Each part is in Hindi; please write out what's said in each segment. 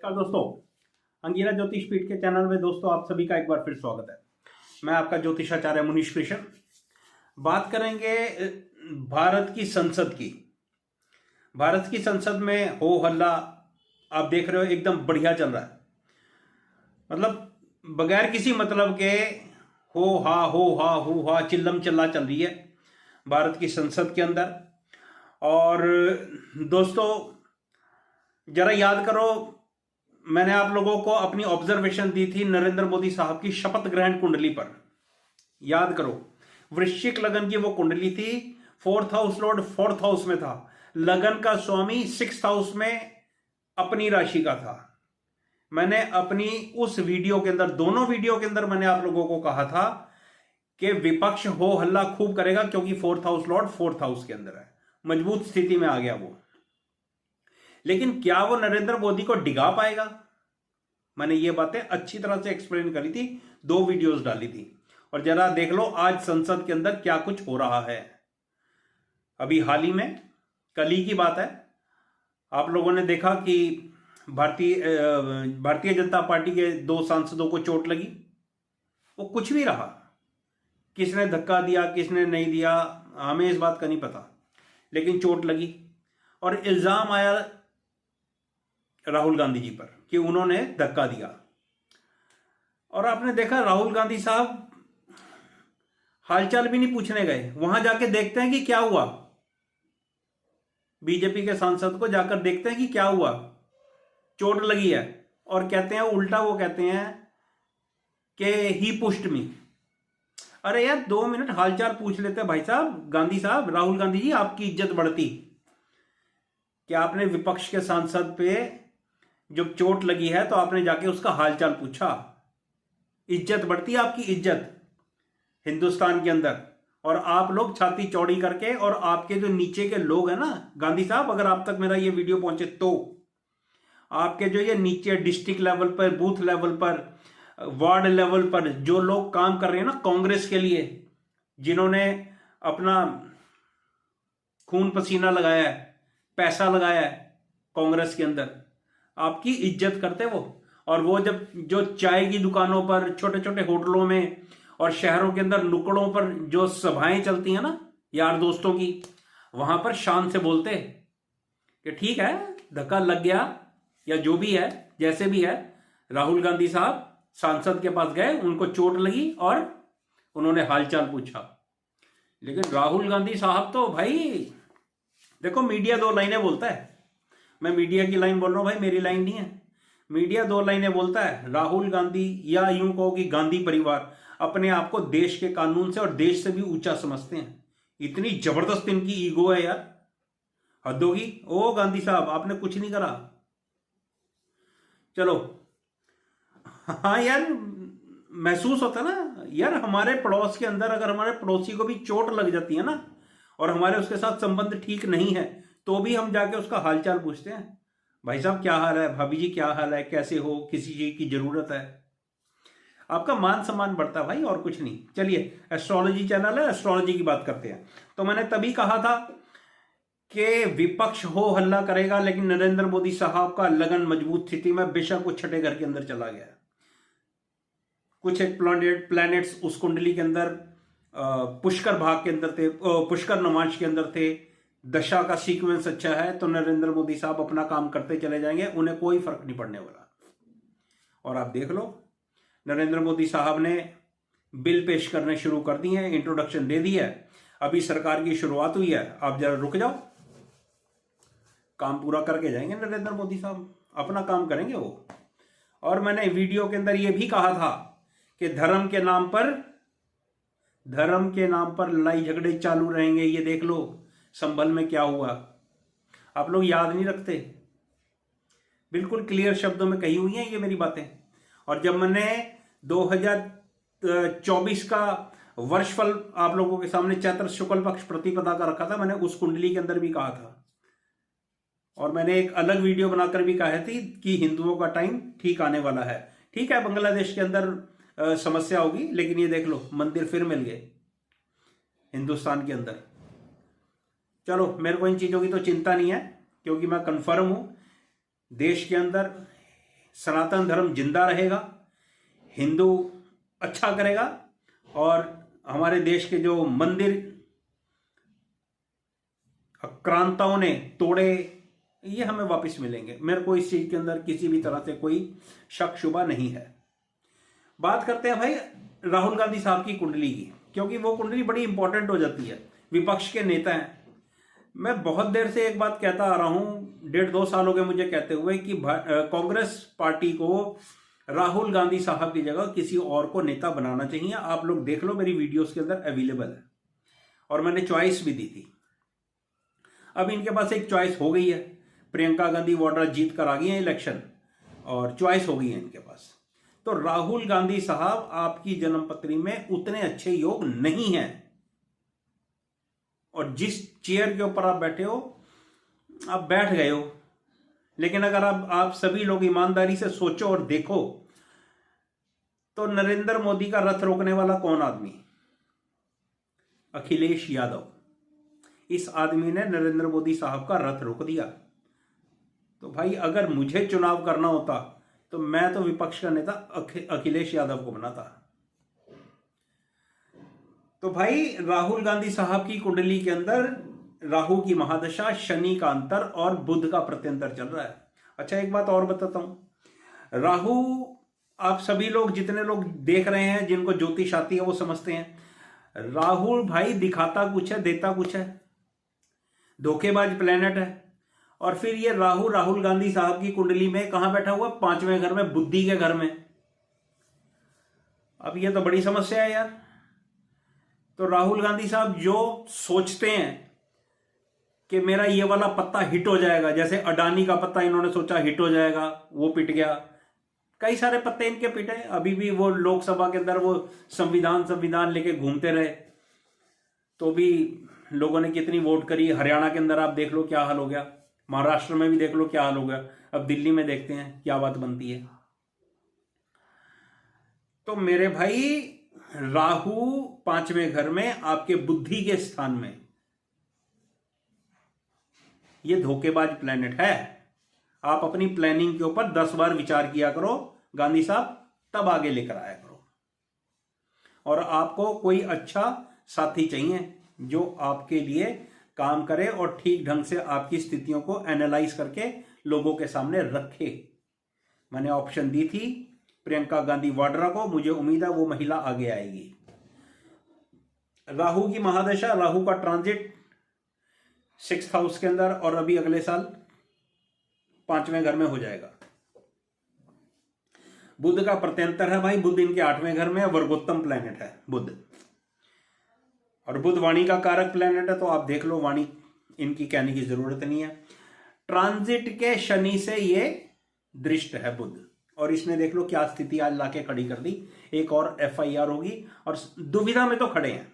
नमस्कार दोस्तों, अंगीरा ज्योतिष पीठ के चैनल में दोस्तों आप सभी का एक बार फिर स्वागत है। मैं आपका ज्योतिषाचार्य मुनीश कृष्ण। बात करेंगे भारत की संसद की। भारत की संसद में हो हल्ला आप देख रहे हो, एकदम बढ़िया चल रहा है। मतलब बगैर किसी मतलब के हो हा चिल्लम चिल्ला चल रही है भारत की संसद के अंदर। और दोस्तों जरा याद करो, मैंने आप लोगों को अपनी ऑब्जर्वेशन दी थी नरेंद्र मोदी साहब की शपथ ग्रहण कुंडली पर। याद करो, वृश्चिक लगन की वो कुंडली थी। 4th house Lord 4th house में था, लगन का स्वामी 6th हाउस में अपनी राशि का था। मैंने अपनी उस वीडियो के अंदर, दोनों वीडियो के अंदर मैंने आप लोगों को कहा था कि विपक्ष हो हल्ला खूब करेगा क्योंकि 4th house Lord 4th house के अंदर है, मजबूत स्थिति में आ गया वो। लेकिन क्या वो नरेंद्र मोदी को डिगा पाएगा? मैंने ये बातें अच्छी तरह से एक्सप्लेन करी थी, 2 वीडियोस डाली थी। और जरा देख लो आज संसद के अंदर क्या कुछ हो रहा है। अभी हाल ही में, कल ही की बात है, आप लोगों ने देखा कि भारतीय जनता पार्टी के 2 सांसदों को चोट लगी। वो कुछ भी रहा, किसने धक्का दिया किसने नहीं दिया हमें इस बात का नहीं पता, लेकिन चोट लगी। और इल्जाम आया राहुल गांधी जी पर कि उन्होंने धक्का दिया। और आपने देखा राहुल गांधी साहब हालचाल भी नहीं पूछने गए, वहां जाके देखते हैं कि क्या हुआ। बीजेपी के सांसद को जाकर देखते हैं कि क्या हुआ, चोट लगी है, और कहते हैं उल्टा, वो कहते हैं कि ही पुश्ड मी। अरे यार 2 मिनट हालचाल पूछ लेते भाई साहब, गांधी साहब, राहुल गांधी जी, आपकी इज्जत बढ़ती। क्या आपने विपक्ष के सांसद पे जब चोट लगी है तो आपने जाके उसका हालचाल पूछा? इज्जत बढ़ती है आपकी, इज्जत हिंदुस्तान के अंदर। और आप लोग छाती चौड़ी करके, और आपके जो नीचे के लोग हैं ना गांधी साहब, अगर आप तक मेरा ये वीडियो पहुंचे तो आपके जो ये नीचे डिस्ट्रिक्ट लेवल पर, बूथ लेवल पर, वार्ड लेवल पर जो लोग काम कर रहे हैं ना कांग्रेस के लिए, जिन्होंने अपना खून पसीना लगाया है, पैसा लगाया है कांग्रेस के अंदर, आपकी इज्जत करते वो। और वो जब जो चाय की दुकानों पर, छोटे छोटे होटलों में और शहरों के अंदर नुक्कड़ों पर जो सभाएं चलती हैं ना यार दोस्तों की, वहां पर शान से बोलते कि ठीक है धक्का लग गया या जो भी है, जैसे भी है, राहुल गांधी साहब सांसद के पास गए, उनको चोट लगी और उन्होंने हालचाल पूछा। लेकिन राहुल गांधी साहब तो भाई देखो, मीडिया 2 लाइनें बोलता है। मैं मीडिया की लाइन बोल रहा हूं भाई, मेरी लाइन नहीं है। मीडिया 2 लाइनें बोलता है। राहुल गांधी, या यूं कहो कि गांधी परिवार, अपने आप को देश के कानून से और देश से भी ऊंचा समझते हैं। इतनी जबरदस्त इनकी ईगो है यार, हद होगी। ओ गांधी साहब, आपने कुछ नहीं करा। चलो, हाँ यार, महसूस होता है ना यार, हमारे पड़ोस के अंदर अगर हमारे पड़ोसी को भी चोट लग जाती है ना, और हमारे उसके साथ संबंध ठीक नहीं है, तो भी हम जाके उसका हालचाल पूछते हैं। भाई साहब क्या हाल है, भाभी जी क्या हाल है, कैसे हो, किसी चीज की जरूरत है, आपका मान सम्मान बढ़ता है भाई, और कुछ नहीं। चलिए, एस्ट्रोलॉजी चैनल है, एस्ट्रोलॉजी की बात करते हैं। तो मैंने तभी कहा था कि विपक्ष हो हल्ला करेगा, लेकिन नरेंद्र मोदी साहब का लगन मजबूत स्थिति में, बेशक वो छठे घर के अंदर चला गया। कुछ एक प्लैनेट्स उस कुंडली के अंदर पुष्कर भाग के अंदर थे, पुष्कर नमाज के अंदर थे। दशा का सीक्वेंस अच्छा है तो नरेंद्र मोदी साहब अपना काम करते चले जाएंगे, उन्हें कोई फर्क नहीं पड़ने वाला। और आप देख लो, नरेंद्र मोदी साहब ने बिल पेश करने शुरू कर दिए हैं, इंट्रोडक्शन दे दी है, अभी सरकार की शुरुआत हुई है। आप जरा रुक जाओ, काम पूरा करके जाएंगे नरेंद्र मोदी साहब, अपना काम करेंगे वो। और मैंने वीडियो के अंदर यह भी कहा था कि धर्म के नाम पर लड़ाई झगड़े चालू रहेंगे। ये देख लो संभल में क्या हुआ, आप लोग याद नहीं रखते। बिल्कुल क्लियर शब्दों में कही हुई हैं ये मेरी बातें। और जब मैंने 2024 का वर्षफल आप लोगों के सामने चैत्र शुक्ल पक्ष प्रतिपदा का रखा था, मैंने उस कुंडली के अंदर भी कहा था। और मैंने एक अलग वीडियो बनाकर भी कहा थी कि हिंदुओं का टाइम ठीक आने वाला है। ठीक है, बांग्लादेश के अंदर समस्या होगी, लेकिन ये देख लो मंदिर फिर मिल गए हिंदुस्तान के अंदर। चलो, मेरे को इन चीजों की तो चिंता नहीं है, क्योंकि मैं कंफर्म हूं देश के अंदर सनातन धर्म जिंदा रहेगा, हिंदू अच्छा करेगा और हमारे देश के जो मंदिर आक्रांताओं ने तोड़े ये हमें वापस मिलेंगे। मेरे को इस चीज के अंदर किसी भी तरह से कोई शक शुबा नहीं है। बात करते हैं भाई राहुल गांधी साहब की कुंडली की, क्योंकि वो कुंडली बड़ी इंपॉर्टेंट हो जाती है। विपक्ष के नेता हैं। मैं बहुत देर से एक बात कहता आ रहा हूं, 1.5-2 साल हो गए मुझे कहते हुए कि कांग्रेस पार्टी को राहुल गांधी साहब की जगह किसी और को नेता बनाना चाहिए। आप लोग देख लो, मेरी वीडियोस के अंदर अवेलेबल है और मैंने चॉइस भी दी थी। अब इनके पास एक चॉइस हो गई है, प्रियंका गांधी वाड्रा जीत कर आ गई है इलेक्शन और चॉइस हो गई है इनके पास। तो राहुल गांधी साहब आपकी जन्मपत्री में उतने अच्छे योग नहीं हैं और जिस चेयर के ऊपर आप बैठे हो आप बैठ गए हो। लेकिन अगर आप सभी लोग ईमानदारी से सोचो और देखो तो नरेंद्र मोदी का रथ रोकने वाला कौन आदमी? अखिलेश यादव। इस आदमी ने नरेंद्र मोदी साहब का रथ रोक दिया। तो भाई अगर मुझे चुनाव करना होता तो मैं तो विपक्ष का नेता अखिलेश यादव को बनाता। तो भाई राहुल गांधी साहब की कुंडली के अंदर राहु की महादशा, शनि का अंतर और बुध का प्रत्यंतर चल रहा है। अच्छा एक बात और बताता हूं, राहु आप सभी लोग जितने लोग देख रहे हैं जिनको ज्योतिष आती है वो समझते हैं राहु भाई दिखाता कुछ है देता कुछ है, धोखेबाज प्लेनेट है। और फिर ये राहु राहुल गांधी साहब की कुंडली में कहां बैठा हुआ? 5वें घर में, बुद्धि के घर में। अब ये तो बड़ी समस्या है यार। तो राहुल गांधी साहब जो सोचते हैं कि मेरा ये वाला पत्ता हिट हो जाएगा, जैसे अडानी का पत्ता इन्होंने सोचा हिट हो जाएगा, वो पिट गया। कई सारे पत्ते इनके पिटे, अभी भी वो लोकसभा के अंदर वो संविधान लेके घूमते रहे तो भी लोगों ने कितनी वोट करी। हरियाणा के अंदर आप देख लो क्या हाल हो गया, महाराष्ट्र में भी देख लो क्या हाल हो गया, अब दिल्ली में देखते हैं क्या बात बनती है। तो मेरे भाई राहु 5वें घर में आपके बुद्धि के स्थान में, ये धोखेबाज प्लेनेट है। आप अपनी प्लानिंग के ऊपर 10 बार विचार किया करो गांधी साहब, तब आगे लेकर आया करो। और आपको कोई अच्छा साथी चाहिए जो आपके लिए काम करे और ठीक ढंग से आपकी स्थितियों को एनालाइज करके लोगों के सामने रखे। मैंने ऑप्शन दी थी प्रियंका गांधी वाड्रा को, मुझे उम्मीद है वो महिला आगे आएगी। राहु की महादशा, राहु का ट्रांजिट 6th हाउस के अंदर और अभी अगले साल 5वें घर में हो जाएगा। बुध का प्रत्यंतर है भाई, बुध इनके 8वें घर में, वर्गोत्तम प्लेनेट है बुध। और बुध वाणी का कारक प्लेनेट है, तो आप देख लो वाणी इनकी कहने की जरूरत नहीं है। ट्रांजिट के शनि से ये दृष्ट है बुध, और इसने देख लो क्या स्थिति आज लाके खड़ी कर दी। एक और FIR होगी और दुविधा में तो खड़े हैं,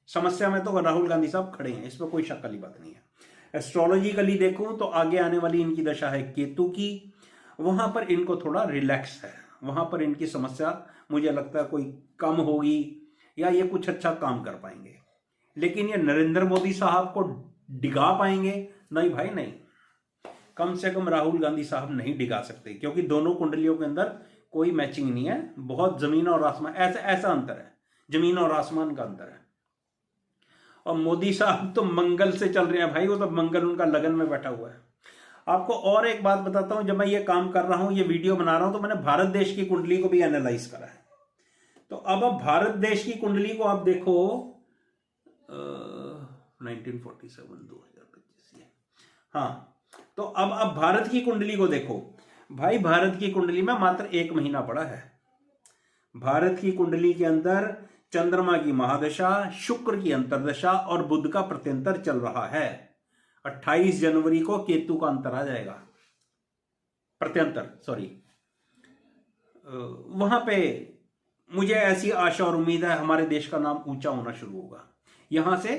समस्या में तो राहुल गांधी साहब खड़े हैं, इसमें कोई शक वाली बात नहीं है। एस्ट्रोलॉजिकली देखूं तो आगे आने वाली इनकी दशा है केतु की, वहां पर इनको थोड़ा रिलैक्स है, वहां पर इनकी समस्या मुझे लगता है कोई कम होगी या ये कुछ अच्छा काम कर पाएंगे। लेकिन ये नरेंद्र मोदी साहब को डिगा पाएंगे? नहीं भाई नहीं, कम से कम राहुल गांधी साहब नहीं डिगा सकते, क्योंकि दोनों कुंडलियों के अंदर कोई मैचिंग नहीं है। बहुत जमीन और आसमान, ऐसा अंतर है, जमीन और आसमान का अंतर है। और मोदी साहब तो मंगल से चल रहे हैं भाई, वो तो मंगल उनका लगन में बैठा हुआ है। आपको और एक बात बताता हूं, जब मैं ये काम कर रहा हूं, ये वीडियो बना रहा हूं, तो मैंने भारत देश की कुंडली को भी एनालाइज करा है। तो अब भारत देश की कुंडली को आप देखो, 1947 2025, हाँ। तो अब भारत की कुंडली को देखो भाई, भारत की कुंडली में मात्र 1 महीना पड़ा है। भारत की कुंडली के अंदर चंद्रमा की महादशा, शुक्र की अंतरदशा और बुध का प्रत्यंतर चल रहा है। 28 जनवरी को केतु का अंतर आ जाएगा, प्रत्यंतर सॉरी। वहां पे मुझे ऐसी आशा और उम्मीद है हमारे देश का नाम ऊंचा होना शुरू होगा, यहां से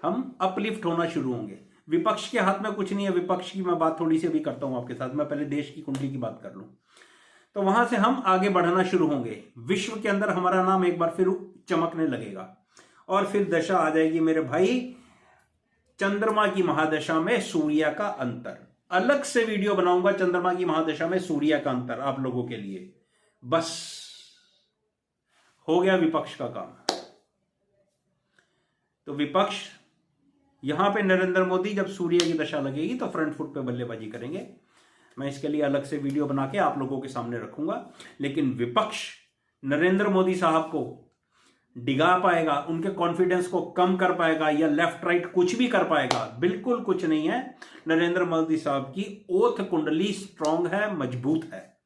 हम अपलिफ्ट होना शुरू होंगे। विपक्ष के हाथ में कुछ नहीं है, विपक्ष की मैं बात थोड़ी सी भी करता हूं आपके साथ, मैं पहले देश की कुंडली की बात कर लूं। तो वहां से हम आगे बढ़ना शुरू होंगे, विश्व के अंदर हमारा नाम एक बार फिर चमकने लगेगा। और फिर दशा आ जाएगी मेरे भाई चंद्रमा की महादशा में सूर्य का अंतर, अलग से वीडियो बनाऊंगा चंद्रमा की महादशा में सूर्य का अंतर आप लोगों के लिए। बस हो गया विपक्ष का काम। तो विपक्ष यहां पे नरेंद्र मोदी जब सूर्य की दशा लगेगी तो फ्रंट फुट पे बल्लेबाजी करेंगे। मैं इसके लिए अलग से वीडियो बना के आप लोगों के सामने रखूंगा। लेकिन विपक्ष नरेंद्र मोदी साहब को डिगा पाएगा, उनके कॉन्फिडेंस को कम कर पाएगा या लेफ्ट राइट कुछ भी कर पाएगा? बिल्कुल कुछ नहीं है। नरेंद्र मोदी साहब की ओथ कुंडली स्ट्रांग है, मजबूत है।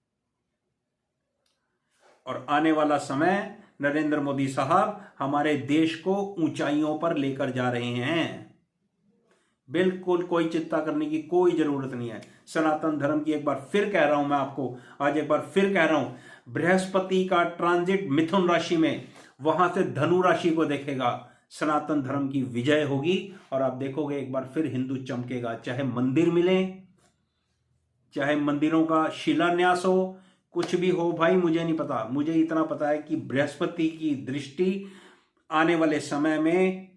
और आने वाला समय नरेंद्र मोदी साहब हमारे देश को ऊंचाइयों पर लेकर जा रहे हैं। बिल्कुल कोई चिंता करने की कोई जरूरत नहीं है। सनातन धर्म की एक बार फिर कह रहा हूं मैं आपको, आज एक बार फिर कह रहा हूं, बृहस्पति का ट्रांजिट मिथुन राशि में, वहां से धनु राशि को देखेगा। सनातन धर्म की विजय होगी और आप देखोगे एक बार फिर हिंदू चमकेगा। चाहे मंदिर मिले, चाहे मंदिरों का शिलान्यास हो, कुछ भी हो भाई, मुझे नहीं पता। मुझे इतना पता है कि बृहस्पति की दृष्टि आने वाले समय में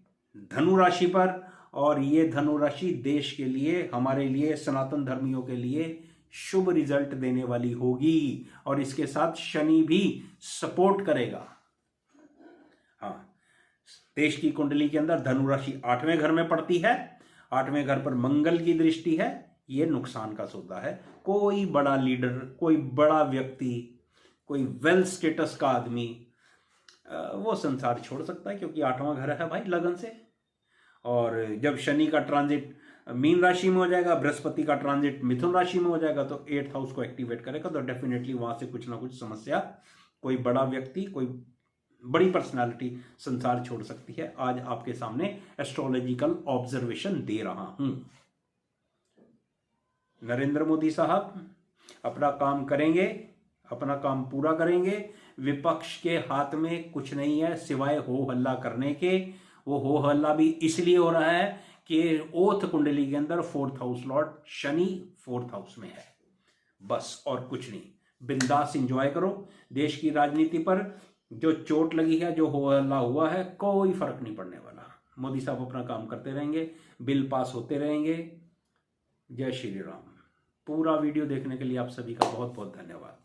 धनु राशि पर, और ये धनु राशि देश के लिए, हमारे लिए, सनातन धर्मियों के लिए शुभ रिजल्ट देने वाली होगी। और इसके साथ शनि भी सपोर्ट करेगा। हाँ, देश की कुंडली के अंदर धनु राशि 8वें घर में पड़ती है, 8वें घर पर मंगल की दृष्टि है। ये नुकसान का सौदा है। कोई बड़ा लीडर, कोई बड़ा व्यक्ति, कोई वेल स्टेटस का आदमी वो संसार छोड़ सकता है, क्योंकि 8वां घर है भाई लगन से। और जब शनि का ट्रांजिट मीन राशि में हो जाएगा, बृहस्पति का ट्रांजिट मिथुन राशि में हो जाएगा, तो 8th हाउस को एक्टिवेट करेगा। तो डेफिनेटली वहां से कुछ ना कुछ समस्या, कोई बड़ा व्यक्ति, कोई बड़ी पर्सनालिटी संसार छोड़ सकती है। आज आपके सामने एस्ट्रोलॉजिकल ऑब्जर्वेशन दे रहा हूं। नरेंद्र मोदी साहब अपना काम करेंगे, अपना काम पूरा करेंगे। विपक्ष के हाथ में कुछ नहीं है सिवाय हो हल्ला करने के। वो हो हल्ला भी इसलिए हो रहा है कि ओथ कुंडली के अंदर 4th house Lord Shani 4th house में है, बस और कुछ नहीं। बिंदास एंजॉय करो। देश की राजनीति पर जो चोट लगी है, जो हो हल्ला हुआ है, कोई फर्क नहीं पड़ने वाला। मोदी साहब अपना काम करते रहेंगे, बिल पास होते रहेंगे। जय श्री राम। पूरा वीडियो देखने के लिए आप सभी का बहुत बहुत धन्यवाद।